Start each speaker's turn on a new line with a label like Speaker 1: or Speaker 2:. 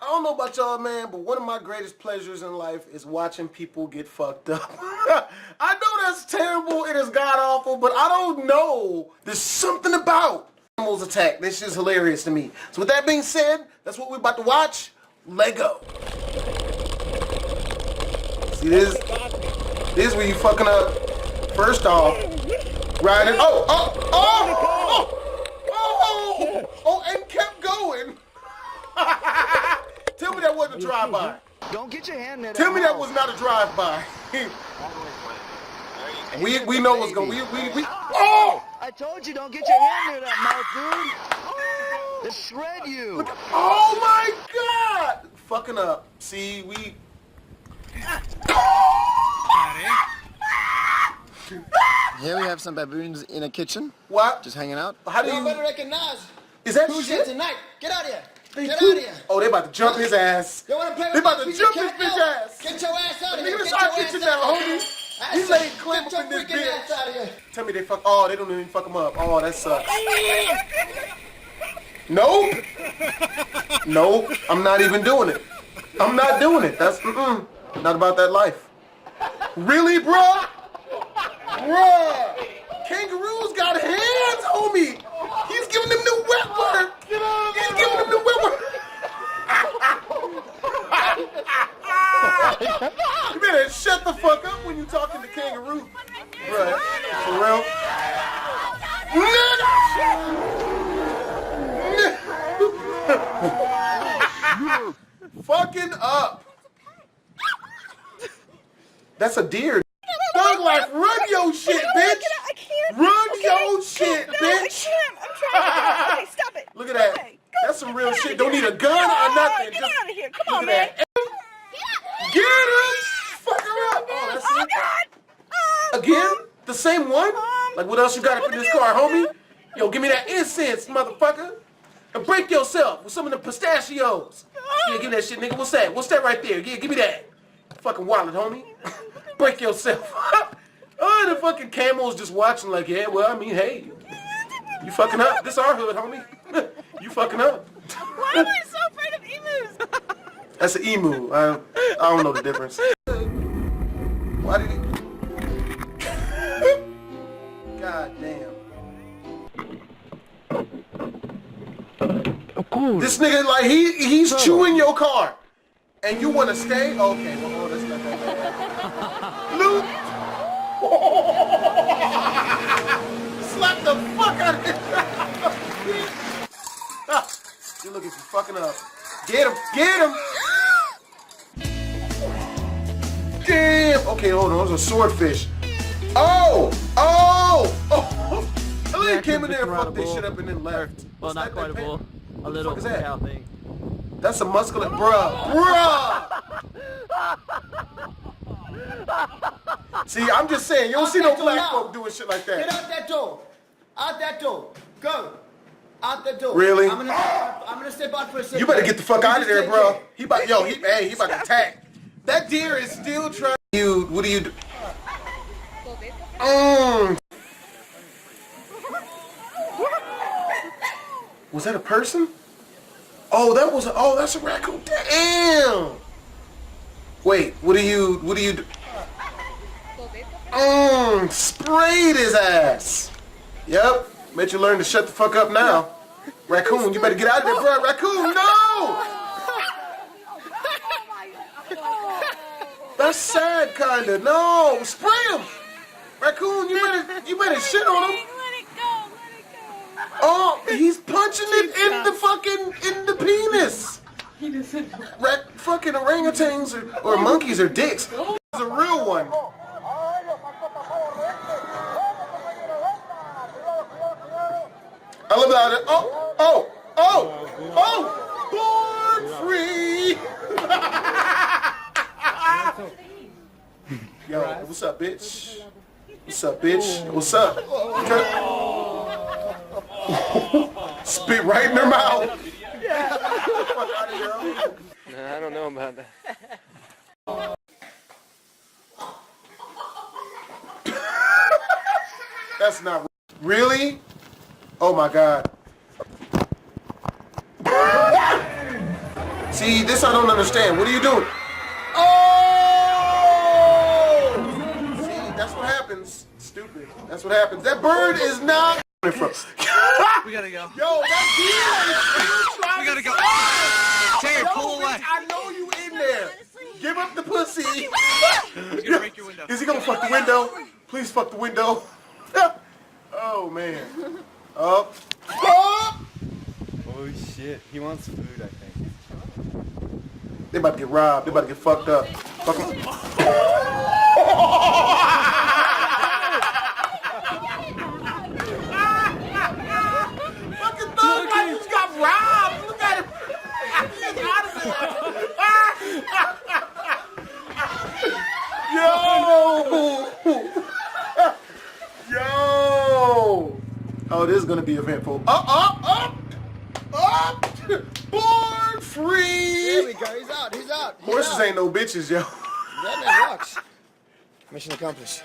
Speaker 1: I don't know about y'all, man, but one of my greatest pleasures in life is watching people get fucked up. I know that's terrible, it is god-awful, but I don't know. There's something about animals attack. This is hilarious to me. So with that being said, that's what we're about to watch. Lego. See this? This is where you fucking up. First off, riding. And kept going. Tell me that wasn't a drive-by.
Speaker 2: Don't get your hand in.
Speaker 1: Tell me that was not a drive-by. we know what's going. Oh!
Speaker 2: I told you, don't get your hand near that mouth, dude. It'll shred you.
Speaker 1: Oh my God! Fucking up. See, we.
Speaker 3: Here we have some baboons in a kitchen.
Speaker 1: What?
Speaker 3: Just hanging out.
Speaker 1: How do you
Speaker 2: recognize?
Speaker 1: Is that
Speaker 2: who's
Speaker 1: shit?
Speaker 2: here tonight? Get out of here.
Speaker 1: Get
Speaker 2: out of here.
Speaker 1: Oh, they about to jump his ass.
Speaker 2: You wanna play with
Speaker 1: They about to
Speaker 2: this
Speaker 1: jump
Speaker 2: piece
Speaker 1: his
Speaker 2: of
Speaker 1: bitch
Speaker 2: cat?
Speaker 1: ass.
Speaker 2: Get your ass out of here.
Speaker 1: Nigga,
Speaker 2: Get
Speaker 1: this our
Speaker 2: your
Speaker 1: kitchen
Speaker 2: ass
Speaker 1: now,
Speaker 2: out of here.
Speaker 1: homie. He laid claim up in this
Speaker 2: Get your freaking ass out of
Speaker 1: bitch.
Speaker 2: here.
Speaker 1: Tell me they fuck. Oh, they don't even fuck him up. Oh, that sucks. Nope. Nope. I'm not even doing it. I'm not doing it. That's not about that life. Really, bruh? Bruh. Kangaroos got hands, homie. He's giving them the wet work. He's giving them the wet work. You better shut the fuck up when you talking to kangaroo. Bruh, for real? Fucking up. That's a deer. Thug life, run your shit, bitch.
Speaker 4: I can't.
Speaker 1: Run your shit,
Speaker 4: no,
Speaker 1: bitch.
Speaker 4: I can't. I'm trying. Okay, stop it.
Speaker 1: Look at that.
Speaker 4: Okay,
Speaker 1: That's some real shit. Don't need a gun or nothing.
Speaker 4: Get
Speaker 1: Just
Speaker 4: out of here. Come
Speaker 1: look
Speaker 4: on,
Speaker 1: at
Speaker 4: man.
Speaker 1: that. Get him. Fuck her up. Oh, that's
Speaker 4: Oh,
Speaker 1: it.
Speaker 4: God.
Speaker 1: Again? The same one? Like what else you got up in this car, homie? Yo, give me that incense, motherfucker. And break yourself with some of the pistachios. Yeah, give me that shit, nigga. What's that? What's that right there? Yeah, give me that. Fucking wallet, homie. Break yourself. Oh, the fucking camel's just watching like, yeah, well, I mean, hey. You fucking up. This our hood, homie. You fucking up.
Speaker 4: Why am I so afraid of emus?
Speaker 1: That's an emu. I don't know the difference. Why did he... God damn. This nigga, like, he's chewing your car. And you want to stay? Okay, well, that's not that bad. Luke! Slap the fuck out of him. You look at you fucking up. Get him! Get him! Damn! Okay, hold on. Those are swordfish. Oh! Oh! Oh! I think he came in there and fucked this shit up and then left.
Speaker 5: Well, not quite a bull. A little cow thing.
Speaker 1: That's a muscular... Bruh! See, I'm just saying, you don't see no black folk doing shit like that.
Speaker 2: Get out that door. Out that door. Go. Out that door.
Speaker 1: Really?
Speaker 2: I'm gonna step out for a second.
Speaker 1: You better get the fuck out of there, bro. He about to attack. That deer is still trying. What do you do? Was that a person? Oh, that's a raccoon. Damn. Wait, what do you do? Sprayed his ass. Yep. Bet you learn to shut the fuck up now. Raccoon, you better get out of there, bro. Raccoon, no! That's sad, kinda. No, spray him. Raccoon, you better shit on him.
Speaker 4: Let it go.
Speaker 1: Oh, he's punching it in the penis. Fucking orangutans or monkeys are dicks. It's a real one. I love that. Born free. Yo, what's up, bitch? What's up, bitch? What's up? Spit right in her mouth.
Speaker 5: I don't know about that.
Speaker 1: That's not really. Oh my God. See, this I don't understand. What are you doing? Oh! See, that's what happens. Stupid. That's what happens. That bird is not from.
Speaker 5: We gotta go.
Speaker 1: Yo, that deal.
Speaker 5: We gotta go. Terry, pull away.
Speaker 1: I know you in there. Give up the pussy.
Speaker 5: He's gonna break your window.
Speaker 1: Is he gonna fuck the window? Please fuck the window. Oh man. Up. Up.
Speaker 6: Oh shit, he wants food, I think.
Speaker 1: They about to get robbed. They about to get fucked up. Fuck 'em. Fucking thug life just got robbed. Look at him. He's out of there. Yo. Yo. Oh, this is gonna be eventful. Up. Born free.
Speaker 3: There we go. He's out. He's out. He's
Speaker 1: Horses
Speaker 3: out.
Speaker 1: ain't no bitches, yo.
Speaker 3: That man rocks. Mission accomplished.